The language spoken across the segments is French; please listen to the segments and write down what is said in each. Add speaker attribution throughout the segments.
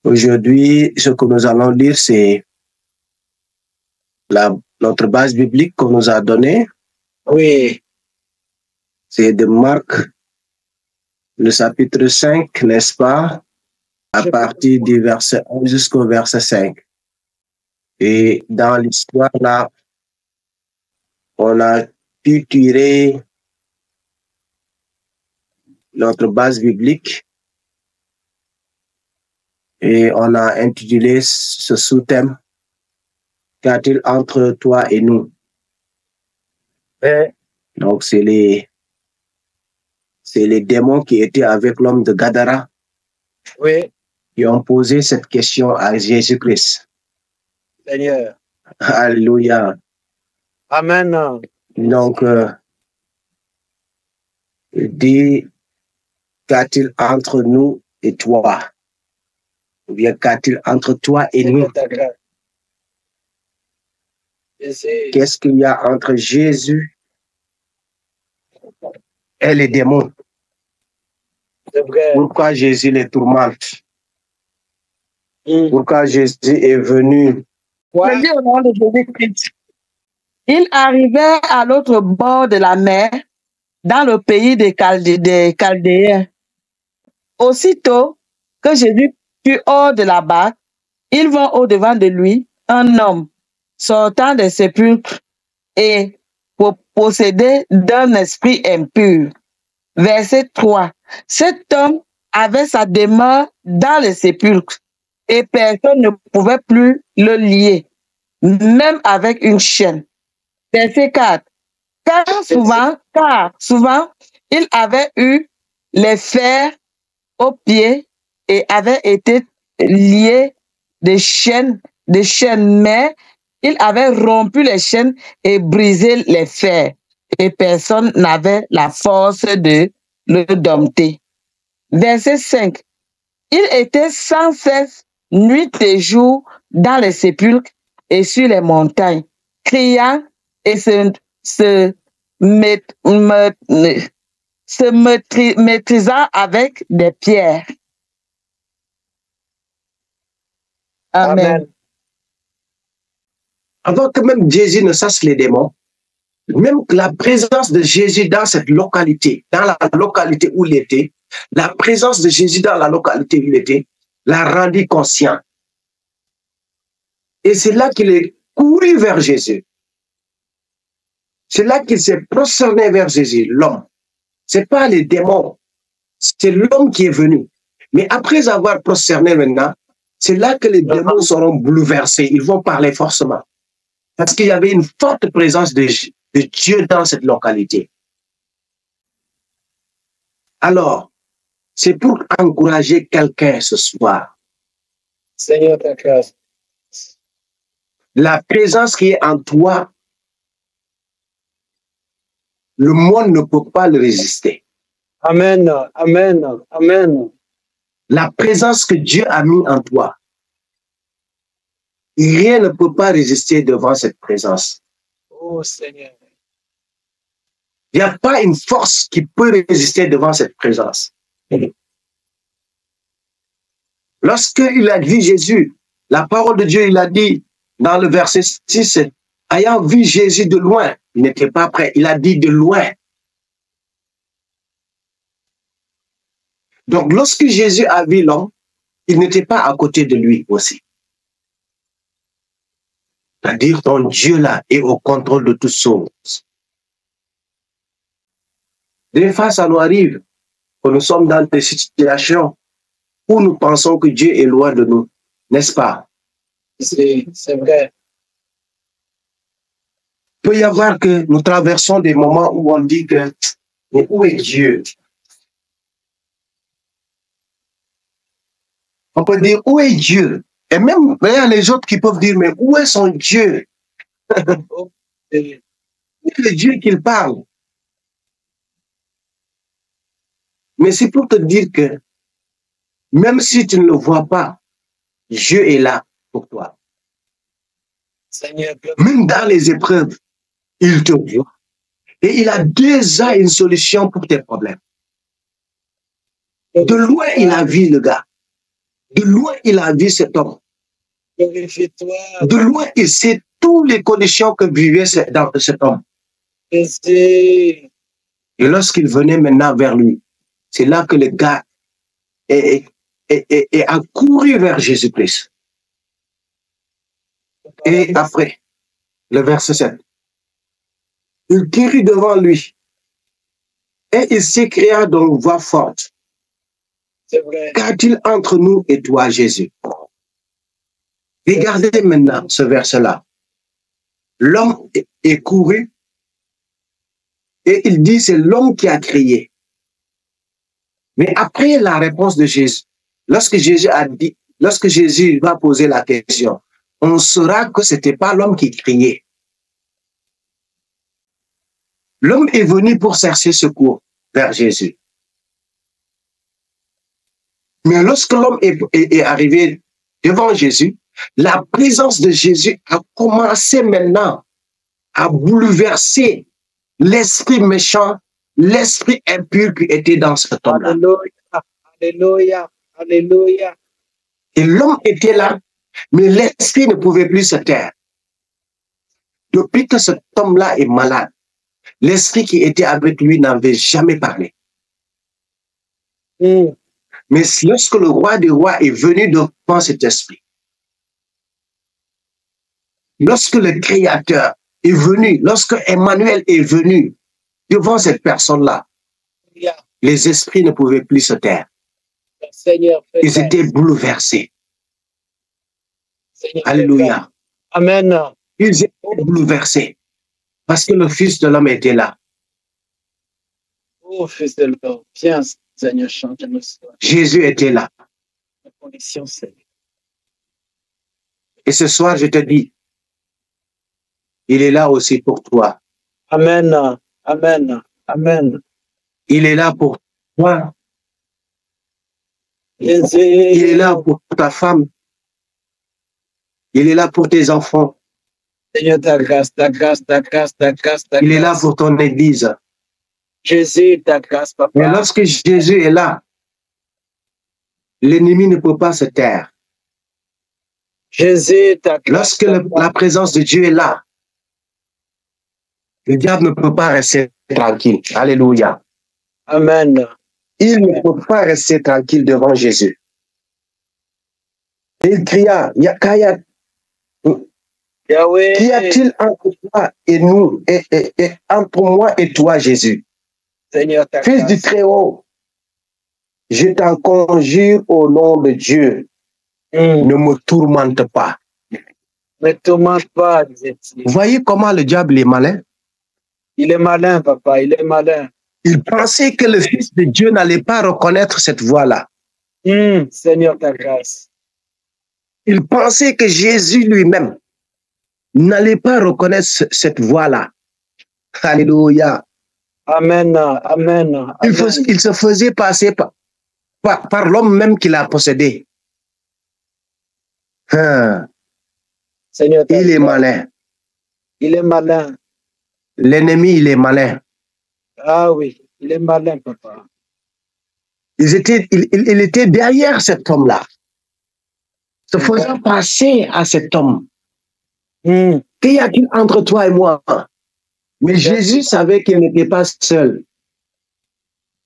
Speaker 1: Aujourd'hui, ce que nous allons lire, c'est notre base biblique qu'on nous a donnée.
Speaker 2: Oui.
Speaker 1: C'est de Marc, le chapitre 5, n'est-ce pas? À partir du verset 1 jusqu'au verset 5. Et dans l'histoire, là, on a pu tirer notre base biblique et on a intitulé ce sous-thème « Qu'y-a-t-il entre toi et nous ?» Donc, c'est les démons qui étaient avec l'homme de Gadara,
Speaker 2: Oui.
Speaker 1: qui ont posé cette question à Jésus-Christ.
Speaker 2: Seigneur.
Speaker 1: Alléluia.
Speaker 2: Amen.
Speaker 1: Donc, dit, qu'a-t-il entre nous et toi? Ou bien qu'a-t-il entre toi et nous? Qu'est-ce qu'il y a entre Jésus et les démons? Pourquoi Jésus les tourmente? Pourquoi Jésus est venu?
Speaker 3: Je dis au nom de Jésus-Christ. Il arrivait à l'autre bord de la mer, dans le pays des Chaldéens. Aussitôt que Jésus fut hors de la barque, il vint au-devant de lui un homme sortant des sépulcres et possédé d'un esprit impur. Verset 3. Cet homme avait sa demeure dans les sépulcres et personne ne pouvait plus le lier, même avec une chaîne. Verset 4. Car souvent, il avait eu les fers aux pieds et avait été lié de chaînes, mais il avait rompu les chaînes et brisé les fers, et personne n'avait la force de le dompter. Verset 5. Il était sans cesse, nuit et jour, dans les sépulcres et sur les montagnes, criant et se maîtrisant avec des pierres. Amen.
Speaker 1: Avant que même Jésus ne sache les démons, même que la présence de Jésus dans cette localité, dans la localité où il était, la présence de Jésus dans la localité où il était, l'a rendu conscient. Et c'est là qu'il est couru vers Jésus. C'est là qu'il s'est prosterné vers Jésus, l'homme. Ce n'est pas les démons, c'est l'homme qui est venu. Mais après avoir prosterné maintenant, c'est là que les démons seront bouleversés. Ils vont parler forcément. Parce qu'il y avait une forte présence de Dieu dans cette localité. Alors, c'est pour encourager quelqu'un ce soir.
Speaker 2: Seigneur, ta grâce.
Speaker 1: La présence qui est en toi, le monde ne peut pas le résister.
Speaker 2: Amen, amen, amen.
Speaker 1: La présence que Dieu a mis en toi, rien ne peut pas résister devant cette présence.
Speaker 2: Oh Seigneur.
Speaker 1: Il n'y a pas une force qui peut résister devant cette présence. Lorsqu'il a vu Jésus, la parole de Dieu, il a dit dans le verset 6, ayant vu Jésus de loin, il n'était pas prêt, il a dit de loin. Donc lorsque Jésus a vu l'homme, il n'était pas à côté de lui aussi. C'est-à-dire ton Dieu là est au contrôle de toutes choses. Des fois, ça nous arrive que nous sommes dans des situations où nous pensons que Dieu est loin de nous, n'est-ce pas?
Speaker 2: C'est vrai.
Speaker 1: Il peut y avoir que nous traversons des moments où on dit que mais où est Dieu? On peut dire où est Dieu? Et même il y a les autres qui peuvent dire mais où est son Dieu? C'est le Dieu qu'il parle. Mais c'est pour te dire que même si tu ne le vois pas, Dieu est là pour toi.
Speaker 2: Seigneur,
Speaker 1: même dans les épreuves, il te voit. Et il a déjà une solution pour tes problèmes. De loin, il a vu le gars. De loin, il a vu cet homme.
Speaker 2: Glorifie-toi.
Speaker 1: De loin, il sait toutes les conditions que vivait dans cet homme.
Speaker 2: Jésus.
Speaker 1: Et lorsqu'il venait maintenant vers lui, c'est là que le gars a couru vers Jésus-Christ. Et après, le verset 7, il courut devant lui et il s'écria d'une voix forte.
Speaker 2: C'est vrai.
Speaker 1: Qu'a-t-il entre nous et toi, Jésus? Regardez maintenant ce verset-là. L'homme est couru et il dit c'est l'homme qui a crié. Mais après la réponse de Jésus, lorsque Jésus va poser la question, on saura que ce n'était pas l'homme qui criait. L'homme est venu pour chercher secours vers Jésus. Mais lorsque l'homme est arrivé devant Jésus, la présence de Jésus a commencé maintenant à bouleverser l'esprit méchant, l'esprit impur qui était dans cet homme-là.
Speaker 2: Alléluia. Alléluia. Alléluia.
Speaker 1: Et l'homme était là, mais l'esprit ne pouvait plus se taire. Depuis que cet homme-là est malade, l'esprit qui était avec lui n'avait jamais parlé. Mais lorsque le roi des rois est venu devant cet esprit, lorsque le Créateur est venu, lorsque Emmanuel est venu devant cette personne-là, les esprits ne pouvaient plus se taire.
Speaker 2: Seigneur,
Speaker 1: ils étaient bouleversés.
Speaker 2: Seigneur,
Speaker 1: Alléluia.
Speaker 2: Amen.
Speaker 1: Ils étaient bouleversés parce que le Fils de l'homme était là.
Speaker 2: Oh, Fils de l'homme, viens, Seigneur, chante nos soins.
Speaker 1: Jésus était là.
Speaker 2: La condition, Seigneur.
Speaker 1: Et ce soir, je te dis, il est là aussi pour toi.
Speaker 2: Amen. Amen. Amen.
Speaker 1: Il est là pour toi.
Speaker 2: Jésus.
Speaker 1: Il est là pour ta femme. Il est là pour tes enfants.
Speaker 2: Seigneur, ta grâce, ta grâce, ta grâce, ta grâce, ta grâce.
Speaker 1: Il est là pour ton église.
Speaker 2: Jésus, ta grâce, papa.
Speaker 1: Mais lorsque Jésus est là, l'ennemi ne peut pas se taire.
Speaker 2: Jésus, ta grâce.
Speaker 1: Lorsque la présence de Dieu est là, le diable ne peut pas rester tranquille. Alléluia.
Speaker 2: Amen.
Speaker 1: Il ne peut pas rester tranquille devant Jésus. Il cria,
Speaker 2: Yahweh.
Speaker 1: Qu'y a-t-il entre toi et nous, et entre moi et toi, Jésus?
Speaker 2: Seigneur, ta
Speaker 1: Fils
Speaker 2: grâce.
Speaker 1: du Très-Haut, je t'en conjure au nom de Dieu, ne me tourmente pas.
Speaker 2: Ne tourmente pas, disait-il.
Speaker 1: Vous voyez comment le diable est malin?
Speaker 2: Il est malin, papa, il est malin.
Speaker 1: Il pensait que le Fils de Dieu n'allait pas reconnaître cette voix-là.
Speaker 2: Seigneur, ta grâce.
Speaker 1: Il pensait que Jésus lui-même n'allait pas reconnaître cette voix-là. Alléluia.
Speaker 2: Amen, amen. Amen.
Speaker 1: Il se faisait passer par l'homme même qui l'a possédé.
Speaker 2: Seigneur, ta
Speaker 1: Il est
Speaker 2: grâce.
Speaker 1: malin.
Speaker 2: Il est malin.
Speaker 1: L'ennemi, il est malin.
Speaker 2: Ah oui, il est malin, papa.
Speaker 1: Il était derrière cet homme-là, se faisant passer à cet homme. Qu'y a-t-il entre toi et moi? Mais Jésus savait qu'il n'était pas seul.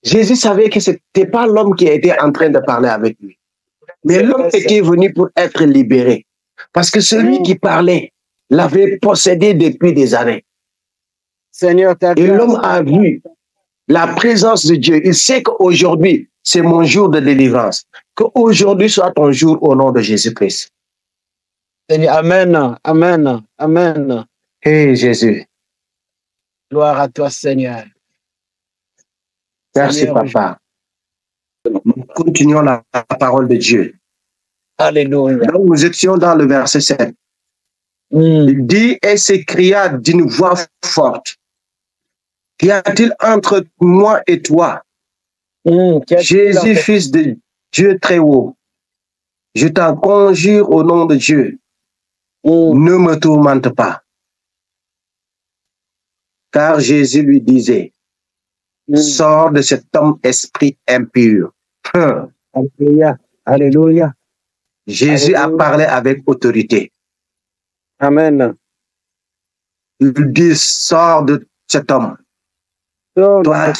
Speaker 1: Jésus savait que ce n'était pas l'homme qui était en train de parler avec lui. Mais l'homme était venu pour être libéré. Parce que celui qui parlait l'avait possédé depuis des années.
Speaker 2: Seigneur, ta
Speaker 1: Et
Speaker 2: grâce.
Speaker 1: l'homme a vu la présence de Dieu. Il sait qu'aujourd'hui, c'est mon jour de délivrance. Qu'aujourd'hui soit ton jour au nom de Jésus-Christ.
Speaker 2: Seigneur, amen, amen, amen.
Speaker 1: Hé Jésus.
Speaker 2: Gloire à toi, Seigneur.
Speaker 1: Merci
Speaker 2: Seigneur,
Speaker 1: papa. Nous continuons la parole de Dieu.
Speaker 2: Alléluia.
Speaker 1: Donc nous étions dans le verset 7. Il dit et s'écria d'une voix forte. Qu'y a-t-il entre moi et toi? Jésus, fils de Dieu très haut, je t'en conjure au nom de Dieu, ne me tourmente pas. Car Jésus lui disait, sors de cet homme esprit impur.
Speaker 2: Alléluia. Alléluia.
Speaker 1: Jésus a parlé avec autorité.
Speaker 2: Amen.
Speaker 1: Il dit, sors de cet homme. Toi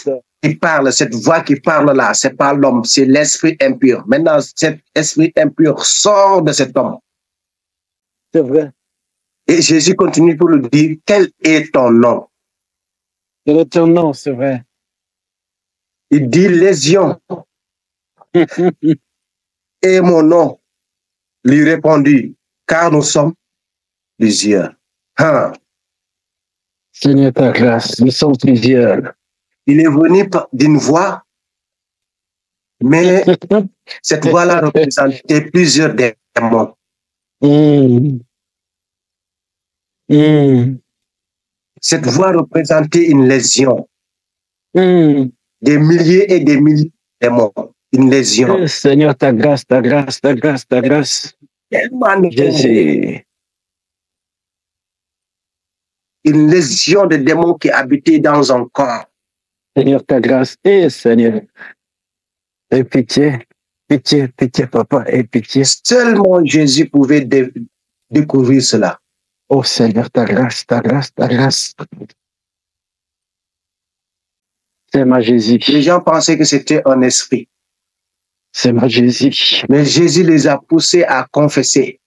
Speaker 1: qui parles, cette voix qui parle là, c'est pas l'homme, c'est l'esprit impur. Maintenant, cet esprit impur sort de cet homme.
Speaker 2: C'est vrai.
Speaker 1: Et Jésus continue pour lui dire, quel est ton nom?
Speaker 2: Quel est ton nom, c'est vrai.
Speaker 1: Il dit, Légion. Et mon nom lui répondit, car nous sommes plusieurs. Hein?
Speaker 2: Seigneur, ta grâce, nous sommes plusieurs.
Speaker 1: Il est venu d'une voix, mais cette voix-là représentait plusieurs démons. Cette voix représentait une légion. Des milliers et des milliers de démons. Une légion.
Speaker 2: Seigneur, ta grâce, ta grâce, ta grâce, ta grâce.
Speaker 1: Tellement
Speaker 2: Jésus.
Speaker 1: Une légion de démons qui habitaient dans un corps.
Speaker 2: Seigneur, ta grâce, et Seigneur. Et pitié, pitié, pitié, papa, et pitié.
Speaker 1: Seulement Jésus pouvait découvrir cela.
Speaker 2: Oh Seigneur, ta grâce, ta grâce, ta grâce. C'est ma Jésus.
Speaker 1: Les gens pensaient que c'était un esprit.
Speaker 2: C'est ma Jésus.
Speaker 1: Mais Jésus les a poussés à confesser.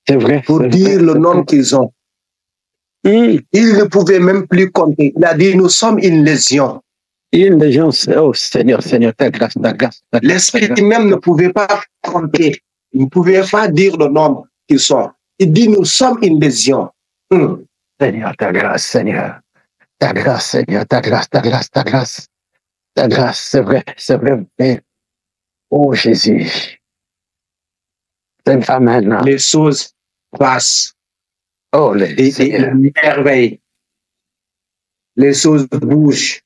Speaker 2: C'est vrai.
Speaker 1: Pour dire le nom qu'ils ont. Ils ne pouvaient même plus compter. Il a dit, nous sommes une légion.
Speaker 2: Une légion, oh Seigneur, Seigneur, ta grâce, ta grâce.
Speaker 1: L'esprit même ne pouvait pas compter. Il ne pouvait pas dire le nom qu'ils sont. Il dit, nous sommes une légion.
Speaker 2: Seigneur, ta grâce, Seigneur. Ta grâce, Seigneur, ta grâce, ta grâce, ta grâce. Ta grâce, c'est vrai, c'est vrai. Mais, oh Jésus. Amen.
Speaker 1: Les choses passent.
Speaker 2: Oh, les
Speaker 1: merveilles. Les choses bougent.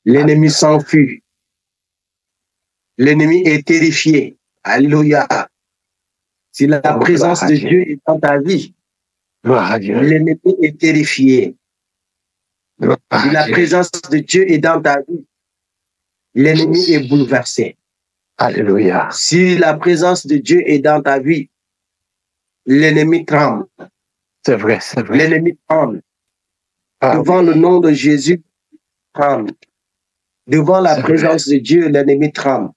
Speaker 1: L'ennemi s'enfuit. L'ennemi est terrifié. Alléluia. Si la présence de Dieu est dans ta vie, l'ennemi est terrifié. Si la présence de Dieu est dans ta vie, l'ennemi est bouleversé.
Speaker 2: Alléluia.
Speaker 1: Si la présence de Dieu est dans ta vie, l'ennemi tremble.
Speaker 2: C'est vrai, c'est vrai.
Speaker 1: L'ennemi tremble. Devant le nom de Jésus, tremble. Devant la présence de Dieu, l'ennemi tremble.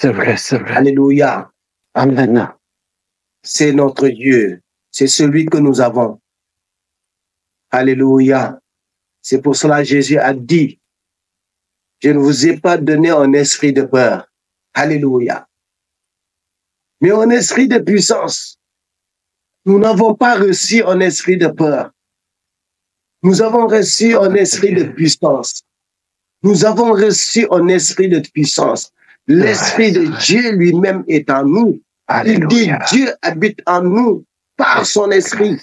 Speaker 2: C'est vrai, c'est vrai.
Speaker 1: Alléluia.
Speaker 2: Amen.
Speaker 1: C'est notre Dieu. C'est celui que nous avons. Alléluia. C'est pour cela que Jésus a dit, je ne vous ai pas donné un esprit de peur. Alléluia. Mais un esprit de puissance. Nous n'avons pas reçu un esprit de peur. Nous avons reçu un esprit de puissance. Nous avons reçu un esprit de puissance. L'esprit de Dieu lui-même est en nous. Il dit, Dieu habite en nous par son esprit.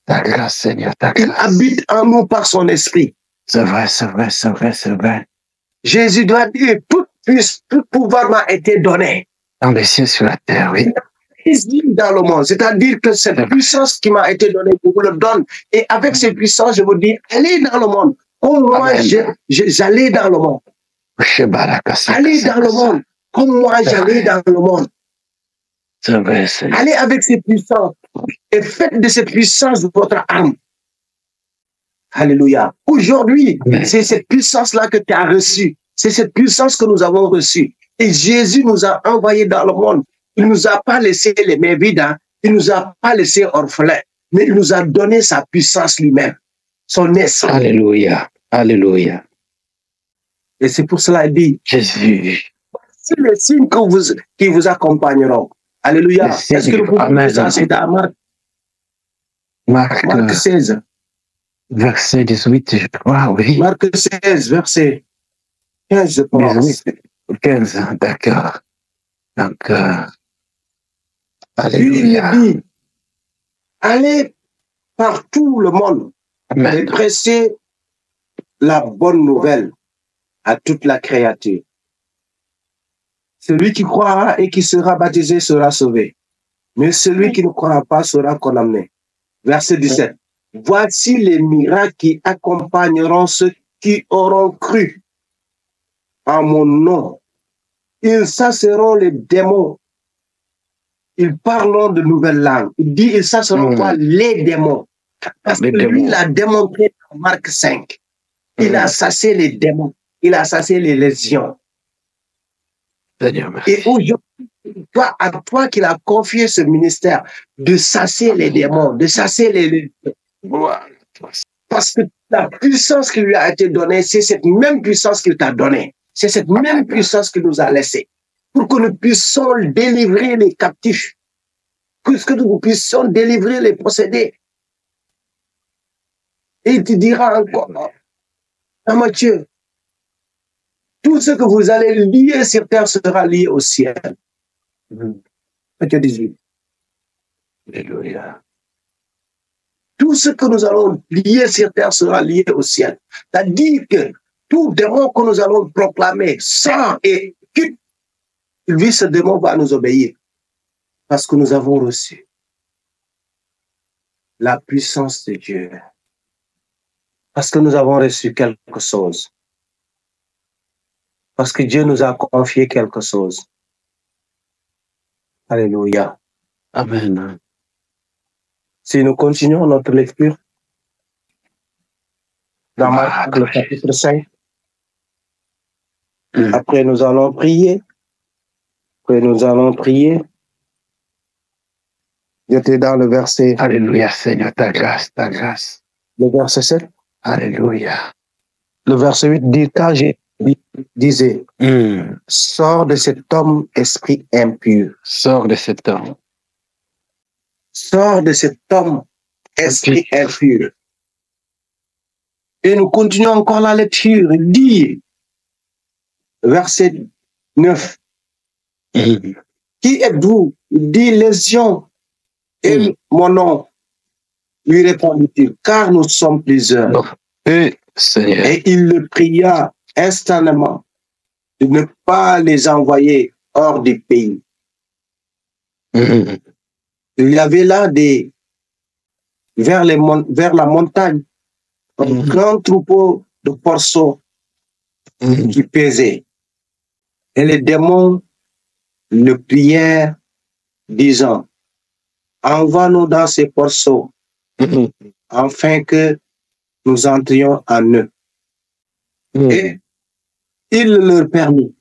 Speaker 2: Ta grâce, Seigneur, ta grâce.
Speaker 1: Il habite en nous par son esprit.
Speaker 2: C'est vrai, c'est vrai, c'est vrai, c'est vrai.
Speaker 1: Jésus doit dire, tout pouvoir m'a été donné.
Speaker 2: Dans les cieux, sur la terre, oui.
Speaker 1: Dans le monde. C'est-à-dire que cette puissance qui m'a été donnée, je vous le donne. Et avec cette puissance, je vous dis, allez dans le monde. Comme moi, j'allais dans le monde. Allez dans le monde. Comme moi, j'allais dans le monde.
Speaker 2: C'est vrai, Seigneur.
Speaker 1: Allez avec cette puissance. Et faites de cette puissance votre arme. Alléluia. Aujourd'hui, c'est cette puissance-là que tu as reçue. C'est cette puissance que nous avons reçue. Et Jésus nous a envoyés dans le monde. Il ne nous a pas laissé les mains vides. Hein. Il ne nous a pas laissé orphelins. Mais il nous a donné sa puissance lui-même. Son esprit.
Speaker 2: Alléluia. Alléluia.
Speaker 1: Et c'est pour cela qu'il dit,
Speaker 2: Jésus.
Speaker 1: c'est les signes qui vous accompagneront. Alléluia. Est-ce que vous pouvez ça, c'est dans Marc 16.
Speaker 2: Verset 18, je crois, oui.
Speaker 1: Marc 16, verset 15, je pense.
Speaker 2: 15, d'accord. Donc,
Speaker 1: alléluia. Il dit, allez par tout le monde et prêchez la bonne nouvelle à toute la créature. Celui qui croira et qui sera baptisé sera sauvé. Mais celui qui ne croira pas sera condamné. Verset 17. Voici les miracles qui accompagneront ceux qui auront cru en mon nom. Ils chasseront les démons. Ils parleront de nouvelles langues. Il dit, ils chasseront quoi? Les démons. Parce que lui, il a démontré dans Marc 5. Il a chassé les démons. Il a chassé les légions. Et aujourd'hui, à toi qu'il a confié ce ministère de chasser les démons, de chasser les légions. Parce que la puissance qui lui a été donnée, c'est cette même puissance qu'il t'a donnée. C'est cette même puissance qu'il nous a laissée. Pour que nous puissions délivrer les captifs. Pour que nous puissions délivrer les possédés. Et il te dira encore, à Matthieu, tout ce que vous allez lier sur terre sera lié au ciel. Matthieu 18.
Speaker 2: Alléluia.
Speaker 1: Tout ce que nous allons lier sur terre sera lié au ciel. C'est-à-dire que tout démon que nous allons proclamer, sans et quitte, lui, ce démon va nous obéir. Parce que nous avons reçu la puissance de Dieu. Parce que nous avons reçu quelque chose. Parce que Dieu nous a confié quelque chose. Alléluia.
Speaker 2: Amen.
Speaker 1: Si nous continuons notre lecture dans Marc, le chapitre 5, après nous allons prier. Après nous allons prier. J'étais dans le verset.
Speaker 2: Alléluia, Seigneur, ta grâce, ta grâce.
Speaker 1: Le verset 7.
Speaker 2: Alléluia.
Speaker 1: Le verset 8 dit, car j'ai disait, sors de cet homme esprit impur.
Speaker 2: Sors de cet homme.
Speaker 1: Sors de cet homme esprit impur. Et nous continuons encore la lecture. Il dit, verset 9. Qui êtes-vous? Il dit, légion. Et mon nom, lui répondit-il, car nous sommes plusieurs.
Speaker 2: Seigneur.
Speaker 1: Et il le pria instantanément de ne pas les envoyer hors du pays. Il y avait là vers la montagne, un grand troupeau de porceaux qui pesaient. Et les démons le prièrent, disant, envoie-nous dans ces porceaux, afin que nous entrions en eux. Et il leur permit.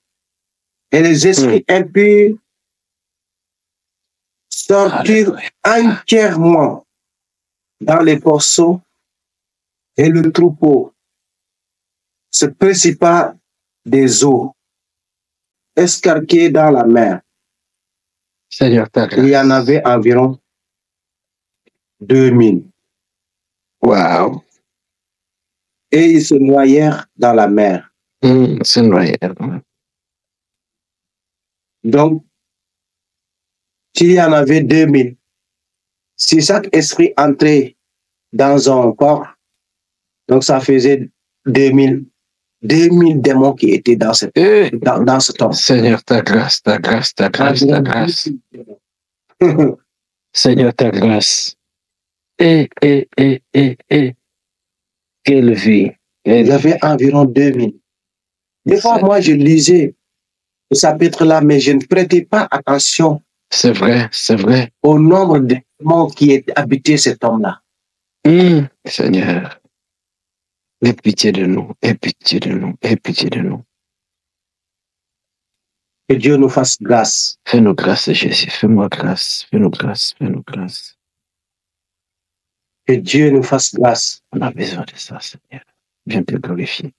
Speaker 1: Et les esprits impurs sortirent entièrement dans les porceaux, et le troupeau se précipita des eaux, escarqué dans la mer.
Speaker 2: Seigneur, ta grâce.
Speaker 1: Il y en avait environ 2000.
Speaker 2: Wow.
Speaker 1: Et ils se noyèrent dans la mer.
Speaker 2: Se noyèrent.
Speaker 1: Donc, s'il y en avait 2000, si chaque esprit entrait dans un corps, donc ça faisait 2000 démons qui étaient dans ce temps.
Speaker 2: Seigneur, ta grâce, ta grâce, ta grâce, ta grâce. Seigneur, ta grâce. Quelle vie.
Speaker 1: Il y avait environ 2000. Des fois, moi, je lisais ce chapitre-là, mais je ne prêtais pas attention.
Speaker 2: C'est vrai, c'est vrai.
Speaker 1: Au nombre de démons qui habitaient cet homme-là.
Speaker 2: Seigneur, aie pitié de nous, aie pitié de nous, aie pitié de nous.
Speaker 1: Que Dieu nous fasse grâce.
Speaker 2: Fais-nous grâce, Jésus, fais-moi grâce, fais-nous grâce, fais-nous grâce.
Speaker 1: Que Dieu nous fasse grâce.
Speaker 2: On a besoin de ça, Seigneur. Viens te glorifier.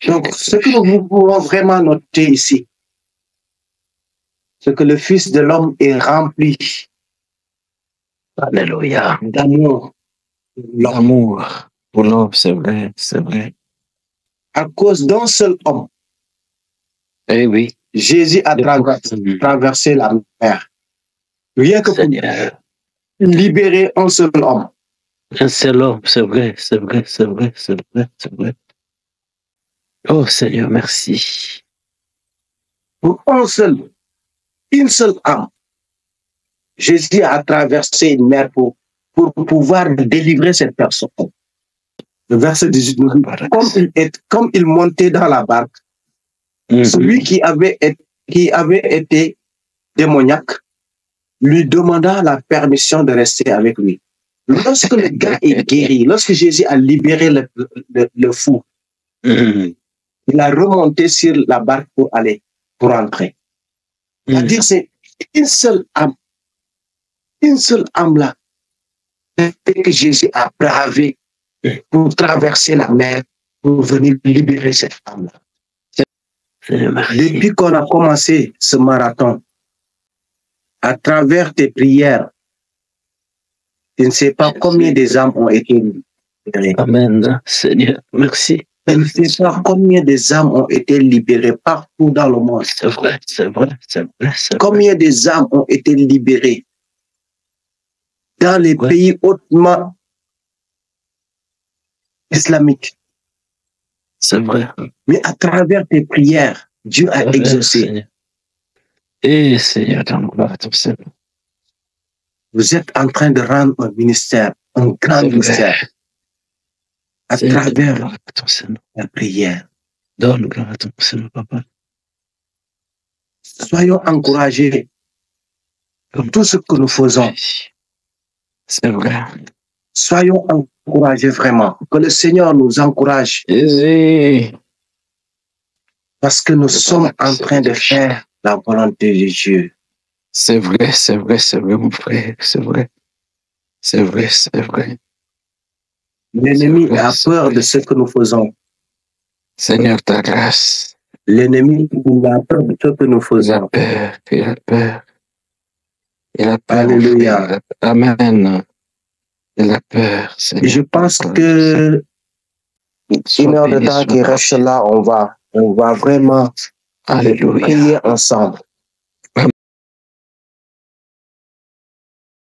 Speaker 1: Donc, ce que nous pouvons vraiment noter ici, c'est que le Fils de l'homme est rempli.
Speaker 2: Alléluia.
Speaker 1: D'amour.
Speaker 2: L'amour pour l'homme, c'est vrai, c'est vrai.
Speaker 1: À cause d'un seul homme.
Speaker 2: Eh oui.
Speaker 1: Jésus a traversé la mer. Rien que
Speaker 2: Seigneur.
Speaker 1: pour libérer un seul homme.
Speaker 2: Un seul homme, c'est vrai, c'est vrai, c'est vrai, c'est vrai, c'est vrai. Oh Seigneur, merci.
Speaker 1: Pour une seule âme, Jésus a traversé une mer pour pouvoir délivrer cette personne. Le verset 18 nous dit, comme il montait dans la barque, Celui qui avait été démoniaque lui demanda la permission de rester avec lui. Lorsque le gars est guéri, lorsque Jésus a libéré le fou, il a remonté sur la barque pour rentrer. C'est-à-dire, c'est une seule âme là, que Jésus a bravé pour traverser la mer, pour venir libérer cette âme là. Depuis qu'on a commencé ce marathon, à travers tes prières, je ne sais pas combien des âmes ont été libérées.
Speaker 2: Amen, Seigneur, merci.
Speaker 1: Je ne sais pas combien des âmes ont été libérées partout dans le monde.
Speaker 2: C'est vrai, c'est vrai, c'est vrai.
Speaker 1: Combien des âmes ont été libérées dans les pays hautement islamiques.
Speaker 2: C'est vrai.
Speaker 1: Mais à travers tes prières, Dieu a exaucé.
Speaker 2: Et Seigneur, dans le gloire à ton Seigneur.
Speaker 1: Vous êtes en train de rendre un ministère, un grand ministère, à travers la prière.
Speaker 2: Donne le gloire à ton Seigneur, papa.
Speaker 1: Soyons encouragés dans tout ce que nous faisons.
Speaker 2: C'est vrai.
Speaker 1: Soyons encouragés vraiment. Que le Seigneur nous encourage. Parce que nous sommes en train de faire la volonté de Dieu.
Speaker 2: C'est vrai, c'est vrai, c'est vrai, mon frère. C'est vrai. C'est vrai, c'est vrai.
Speaker 1: L'ennemi a peur de ce que nous faisons.
Speaker 2: Seigneur, ta grâce.
Speaker 1: L'ennemi a peur de ce que nous faisons.
Speaker 2: Il a peur. Il a peur.
Speaker 1: Alléluia.
Speaker 2: Amen. Il a peur, Seigneur.
Speaker 1: Et je pense que une heure de temps qui reste là, on va vraiment prier ensemble.